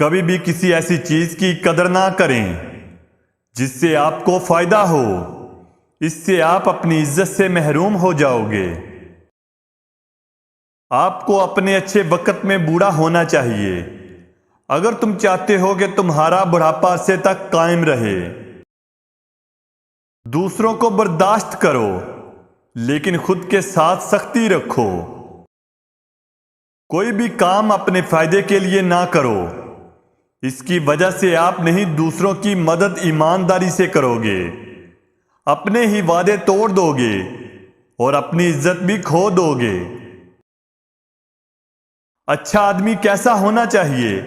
کبھی بھی کسی ایسی چیز کی قدر نہ کریں جس سے آپ کو فائدہ ہو، اس سے آپ اپنی عزت سے محروم ہو جاؤ گے۔ آپ کو اپنے اچھے وقت میں بوڑھا ہونا چاہیے اگر تم چاہتے ہو کہ تمہارا بڑھاپا عرصے تک قائم رہے۔ دوسروں کو برداشت کرو لیکن خود کے ساتھ سختی رکھو۔ کوئی بھی کام اپنے فائدے کے لیے نہ کرو، اس کی وجہ سے آپ نہیں دوسروں کی مدد ایمانداری سے کرو گے، اپنے ہی وعدے توڑ دو گے اور اپنی عزت بھی کھو دو گے۔ اچھا آدمی کیسا ہونا چاہیے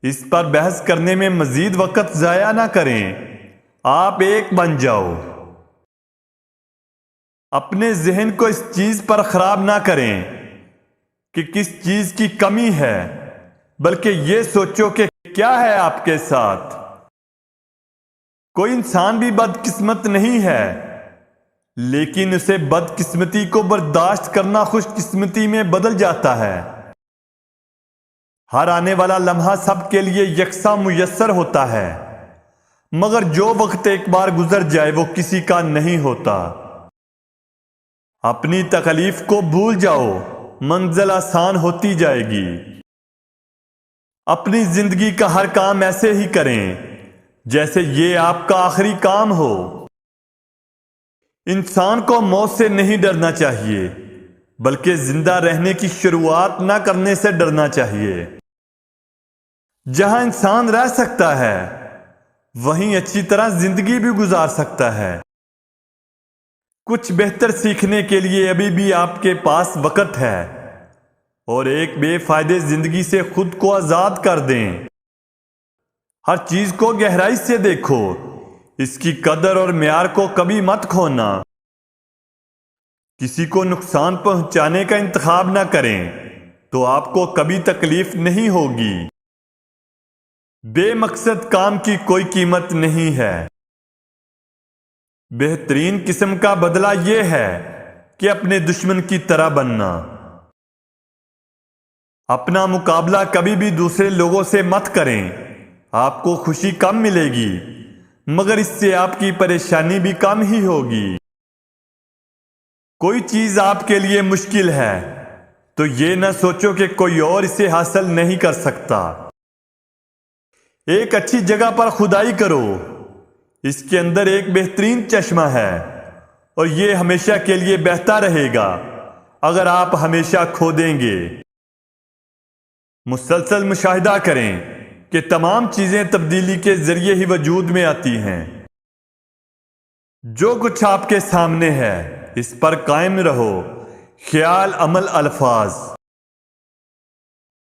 اس پر بحث کرنے میں مزید وقت ضائع نہ کریں، آپ ایک بن جاؤ۔ اپنے ذہن کو اس چیز پر خراب نہ کریں کہ کس چیز کی کمی ہے، بلکہ یہ سوچو کہ کیا ہے آپ کے ساتھ۔ کوئی انسان بھی بدقسمت نہیں ہے، لیکن اسے بدقسمتی کو برداشت کرنا خوش قسمتی میں بدل جاتا ہے۔ ہر آنے والا لمحہ سب کے لیے یکساں میسر ہوتا ہے، مگر جو وقت ایک بار گزر جائے وہ کسی کا نہیں ہوتا۔ اپنی تکلیف کو بھول جاؤ، منزل آسان ہوتی جائے گی۔ اپنی زندگی کا ہر کام ایسے ہی کریں جیسے یہ آپ کا آخری کام ہو۔ انسان کو موت سے نہیں ڈرنا چاہیے، بلکہ زندہ رہنے کی شروعات نہ کرنے سے ڈرنا چاہیے۔ جہاں انسان رہ سکتا ہے وہیں اچھی طرح زندگی بھی گزار سکتا ہے۔ کچھ بہتر سیکھنے کے لیے ابھی بھی آپ کے پاس وقت ہے، اور ایک بے فائدے زندگی سے خود کو آزاد کر دیں۔ ہر چیز کو گہرائی سے دیکھو، اس کی قدر اور معیار کو کبھی مت کھونا۔ کسی کو نقصان پہنچانے کا انتخاب نہ کریں تو آپ کو کبھی تکلیف نہیں ہوگی۔ بے مقصد کام کی کوئی قیمت نہیں ہے۔ بہترین قسم کا بدلہ یہ ہے کہ اپنے دشمن کی طرح بننا۔ اپنا مقابلہ کبھی بھی دوسرے لوگوں سے مت کریں، آپ کو خوشی کم ملے گی مگر اس سے آپ کی پریشانی بھی کم ہی ہوگی۔ کوئی چیز آپ کے لیے مشکل ہے تو یہ نہ سوچو کہ کوئی اور اسے حاصل نہیں کر سکتا۔ ایک اچھی جگہ پر کھدائی کرو، اس کے اندر ایک بہترین چشمہ ہے اور یہ ہمیشہ کے لیے بہتا رہے گا اگر آپ ہمیشہ کھودیں گے۔ مسلسل مشاہدہ کریں کہ تمام چیزیں تبدیلی کے ذریعے ہی وجود میں آتی ہیں۔ جو کچھ آپ کے سامنے ہے اس پر قائم رہو، خیال، عمل، الفاظ۔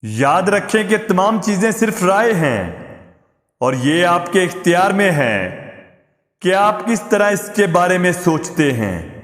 یاد رکھیں کہ تمام چیزیں صرف رائے ہیں اور یہ آپ کے اختیار میں ہے کہ آپ کس طرح اس کے بارے میں سوچتے ہیں۔